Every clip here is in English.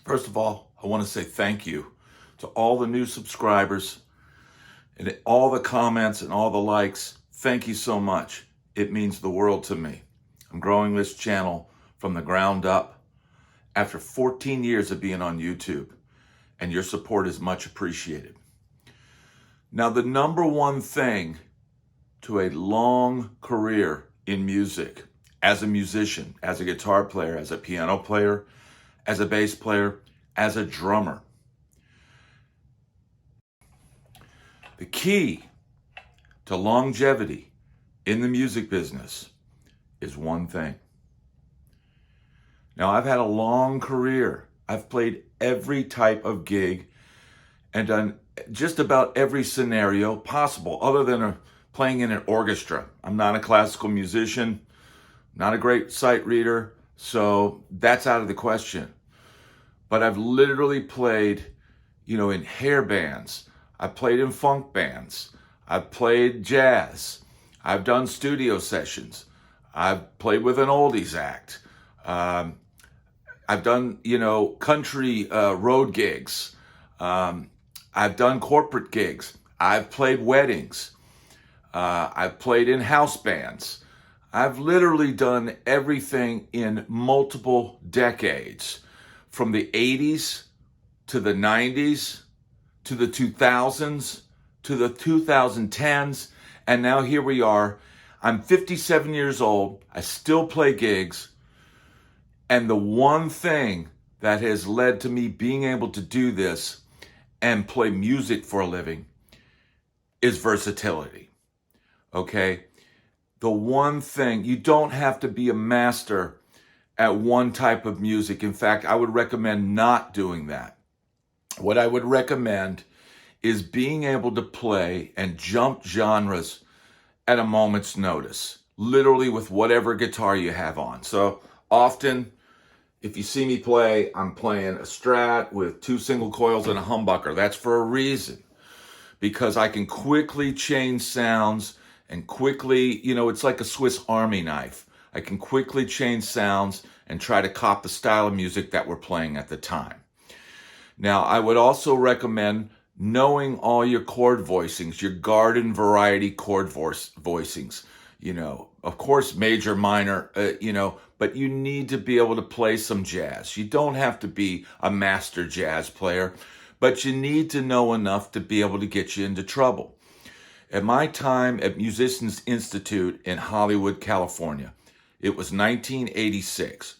First of all, I want to say thank you to all the new subscribers and all the comments and all the likes. Thank you so much. It means the world to me. I'm growing this channel from the ground up after 14 years of being on YouTube, and your support is much appreciated. Now, the number one thing to a long career in music, as a musician, as a guitar player, as a piano player, as a bass player, as a drummer, the key to longevity in the music business is one thing. Now, I've had a long career. I've played every type of gig and done just about every scenario possible, other than playing in an orchestra. I'm not a classical musician, not a great sight reader, so that's out of the question. But I've literally played, in hair bands. I've played in funk bands. I've played jazz. I've done studio sessions. I've played with an oldies act. I've done, country road gigs. I've done corporate gigs. I've played weddings. I've played in house bands. I've literally done everything in multiple decades, from the 80s to the 90s to the 2000s to the 2010s. And now here we are. I'm 57 years old. I still play gigs. And the one thing that has led to me being able to do this and play music for a living is versatility. Okay? The one thing, you don't have to be a master at one type of music. In fact, I would recommend not doing that. What I would recommend is being able to play and jump genres at a moment's notice, literally with whatever guitar you have on. So often, if you see me play, I'm playing a Strat with 2 single coils and a humbucker. That's for a reason, because I can quickly change sounds and quickly, it's like a Swiss Army knife. I can quickly change sounds and try to cop the style of music that we're playing at the time. Now, I would also recommend knowing all your chord voicings, your garden variety chord voicings. Of course, major, minor, but you need to be able to play some jazz. You don't have to be a master jazz player, but you need to know enough to be able to get you into trouble. At my time at Musicians Institute in Hollywood, California, it was 1986.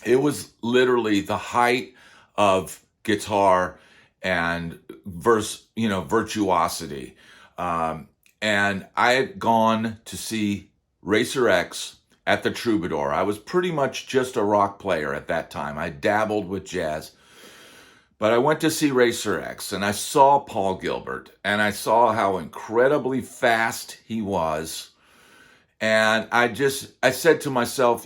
It was literally the height of guitar and virtuosity. And I had gone to see Racer X at the Troubadour. I was pretty much just a rock player at that time. I dabbled with jazz. But I went to see Racer X, and I saw Paul Gilbert, and I saw how incredibly fast he was. And I said to myself,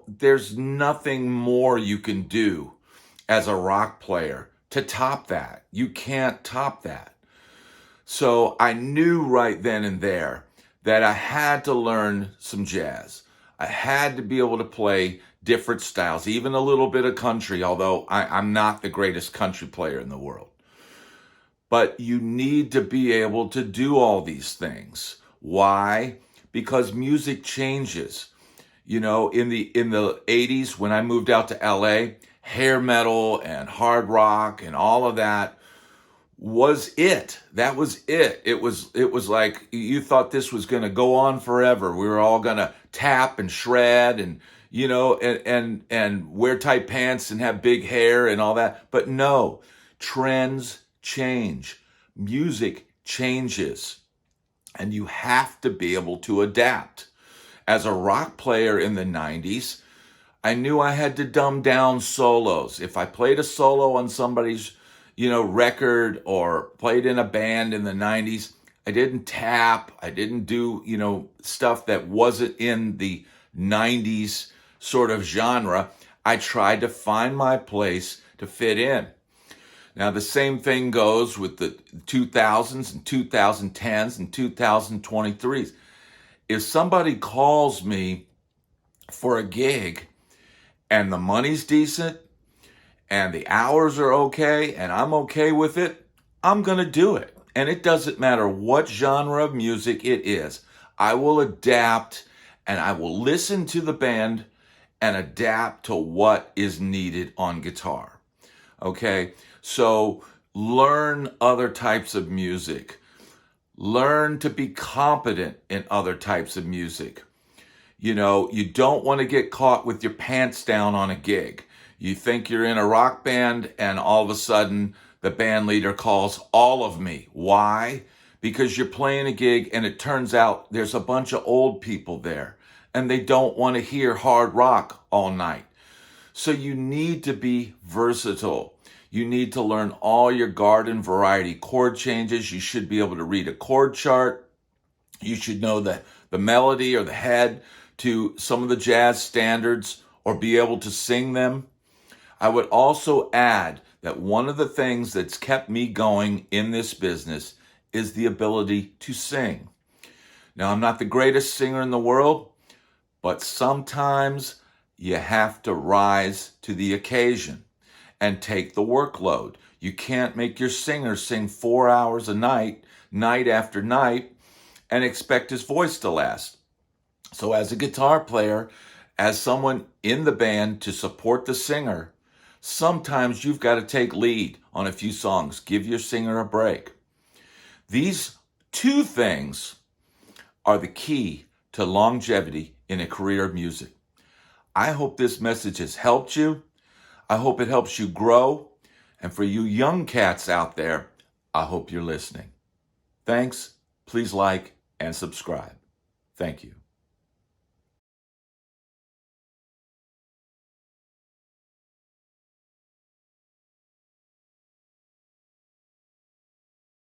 there's nothing more you can do as a rock player to top that. You can't top that. So I knew right then and there that I had to learn some jazz. I had to be able to play different styles, even a little bit of country, although I'm not the greatest country player in the world. But you need to be able to do all these things. Why? Because music changes. In the 80s, when I moved out to LA, hair metal and hard rock and all of that was it. That was it. It was like you thought this was going to go on forever. We were all going to tap and shred and and wear tight pants and have big hair and all that. But no, trends change. Music changes. And you have to be able to adapt. As a rock player in the 90s, I knew I had to dumb down solos. If I played a solo on somebody's, record or played in a band in the 90s, I didn't tap. I didn't do, stuff that wasn't in the 90s sort of genre. I tried to find my place to fit in. Now, the same thing goes with the 2000s and 2010s and 2023s. If somebody calls me for a gig and the money's decent and the hours are okay and I'm okay with it, I'm going to do it. And it doesn't matter what genre of music it is. I will adapt and I will listen to the band and adapt to what is needed on guitar. Okay? So learn other types of music. Learn to be competent in other types of music. You know, you don't want to get caught with your pants down on a gig. You think you're in a rock band and all of a sudden the band leader calls all of me. Why? Because you're playing a gig and it turns out there's a bunch of old people there and they don't want to hear hard rock all night. So you need to be versatile. You need to learn all your garden variety chord changes. You should be able to read a chord chart. You should know the melody or the head to some of the jazz standards or be able to sing them. I would also add that one of the things that's kept me going in this business is the ability to sing. Now, I'm not the greatest singer in the world, but sometimes you have to rise to the occasion and take the workload. You can't make your singer sing 4 hours a night, night after night, and expect his voice to last. So as a guitar player, as someone in the band to support the singer, sometimes you've got to take lead on a few songs. Give your singer a break. These two things are the key to longevity in a career of music. I hope this message has helped you. I hope it helps you grow. And for you young cats out there, I hope you're listening. Thanks. Please like and subscribe. Thank you.